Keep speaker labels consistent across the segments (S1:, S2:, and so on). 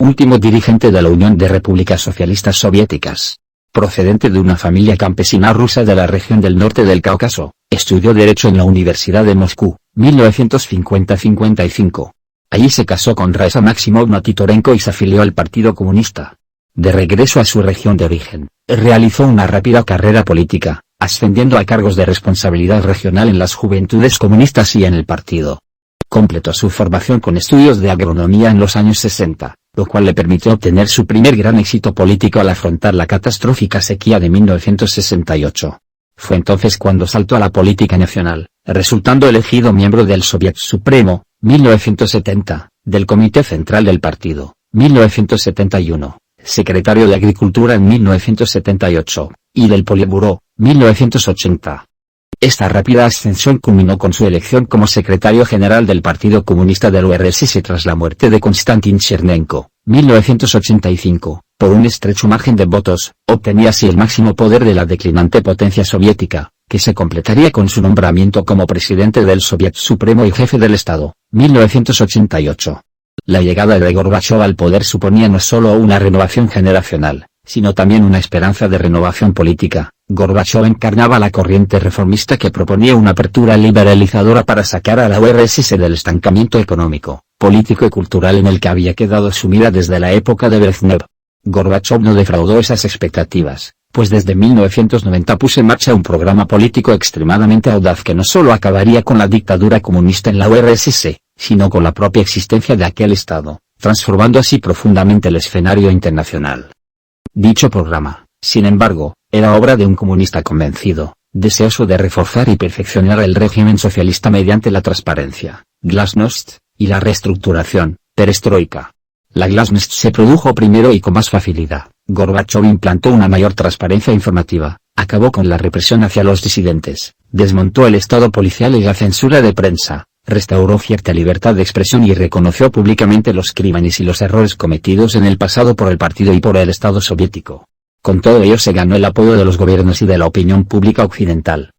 S1: último dirigente de la Unión de Repúblicas Socialistas Soviéticas. Procedente de una familia campesina rusa de la región del norte del Cáucaso, estudió Derecho en la Universidad de Moscú, 1950-55. Allí se casó con Raisa Maximovna Titorenko y se afilió al Partido Comunista. De regreso a su región de origen, realizó una rápida carrera política, ascendiendo a cargos de responsabilidad regional en las Juventudes Comunistas y en el partido. Completó su formación con estudios de agronomía en los años 60, lo cual le permitió obtener su primer gran éxito político al afrontar la catastrófica sequía de 1968. Fue entonces cuando saltó a la política nacional, resultando elegido miembro del Soviet Supremo, 1970, del Comité Central del Partido, 1971, secretario de Agricultura en 1978, y del Politburó, 1980. Esta rápida ascensión culminó con su elección como secretario general del Partido Comunista del URSS tras la muerte de Konstantin Chernenko, 1985, por un estrecho margen de votos. Obtenía así el máximo poder de la declinante potencia soviética, que se completaría con su nombramiento como presidente del Soviet Supremo y jefe del Estado, 1988. La llegada de Gorbachov al poder suponía no solo una renovación generacional, sino también una esperanza de renovación política. Gorbachov encarnaba la corriente reformista que proponía una apertura liberalizadora para sacar a la URSS del estancamiento económico, político y cultural en el que había quedado sumida desde la época de Brezhnev. Gorbachov no defraudó esas expectativas, pues desde 1990 puso en marcha un programa político extremadamente audaz que no solo acabaría con la dictadura comunista en la URSS, sino con la propia existencia de aquel Estado, transformando así profundamente el escenario internacional. Dicho programa, sin embargo, era obra de un comunista convencido, deseoso de reforzar y perfeccionar el régimen socialista mediante la transparencia, glasnost, y la reestructuración, perestroika. La glasnost se produjo primero y con más facilidad. Gorbachov implantó una mayor transparencia informativa, acabó con la represión hacia los disidentes, desmontó el estado policial y la censura de prensa, restauró cierta libertad de expresión y reconoció públicamente los crímenes y los errores cometidos en el pasado por el partido y por el Estado soviético. Con todo ello se ganó el apoyo de los gobiernos y de la opinión pública occidental.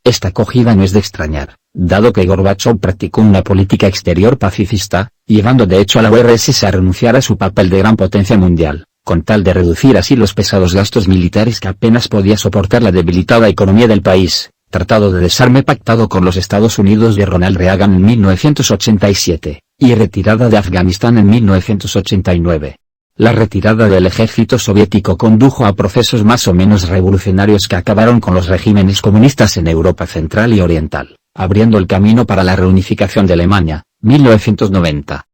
S1: Esta acogida no es de extrañar, dado que Gorbachov practicó una política exterior pacifista, llevando de hecho a la URSS a renunciar a su papel de gran potencia mundial, con tal de reducir así los pesados gastos militares que apenas podía soportar la debilitada economía del país. Tratado de desarme pactado con los Estados Unidos de Ronald Reagan en 1987, y retirada de Afganistán en 1989. La retirada del ejército soviético condujo a procesos más o menos revolucionarios que acabaron con los regímenes comunistas en Europa Central y Oriental, abriendo el camino para la reunificación de Alemania, 1990.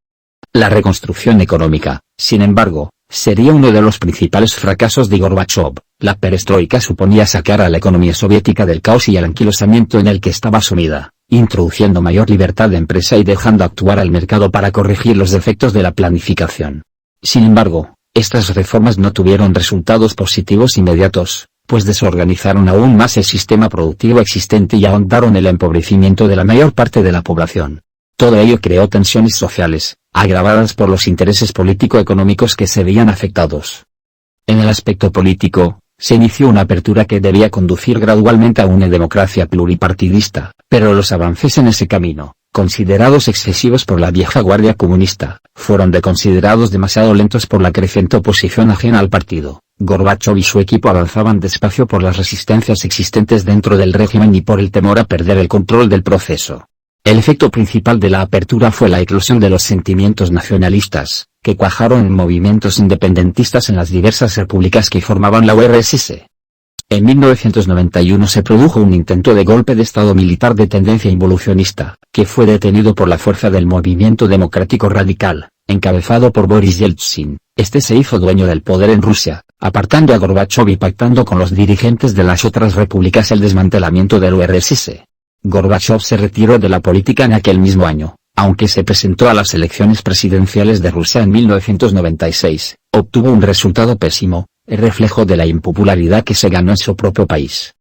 S1: La reconstrucción económica, sin embargo, sería uno de los principales fracasos de Gorbachov. La perestroika suponía sacar a la economía soviética del caos y el anquilosamiento en el que estaba sumida, introduciendo mayor libertad de empresa y dejando actuar al mercado para corregir los defectos de la planificación. Sin embargo, estas reformas no tuvieron resultados positivos inmediatos, pues desorganizaron aún más el sistema productivo existente y ahondaron el empobrecimiento de la mayor parte de la población. Todo ello creó tensiones sociales, agravadas por los intereses político-económicos que se veían afectados. En el aspecto político, se inició una apertura que debía conducir gradualmente a una democracia pluripartidista, pero los avances en ese camino, considerados excesivos por la vieja guardia comunista, fueron considerados demasiado lentos por la creciente oposición ajena al partido. Gorbachov y su equipo avanzaban despacio por las resistencias existentes dentro del régimen y por el temor a perder el control del proceso. El efecto principal de la apertura fue la eclosión de los sentimientos nacionalistas, que cuajaron en movimientos independentistas en las diversas repúblicas que formaban la URSS. En 1991 se produjo un intento de golpe de Estado militar de tendencia involucionista, que fue detenido por la fuerza del Movimiento Democrático Radical, encabezado por Boris Yeltsin. Este se hizo dueño del poder en Rusia, apartando a Gorbachov y pactando con los dirigentes de las otras repúblicas el desmantelamiento del URSS. Gorbachov se retiró de la política en aquel mismo año, aunque se presentó a las elecciones presidenciales de Rusia en 1996, obtuvo un resultado pésimo, el reflejo de la impopularidad que se ganó en su propio país.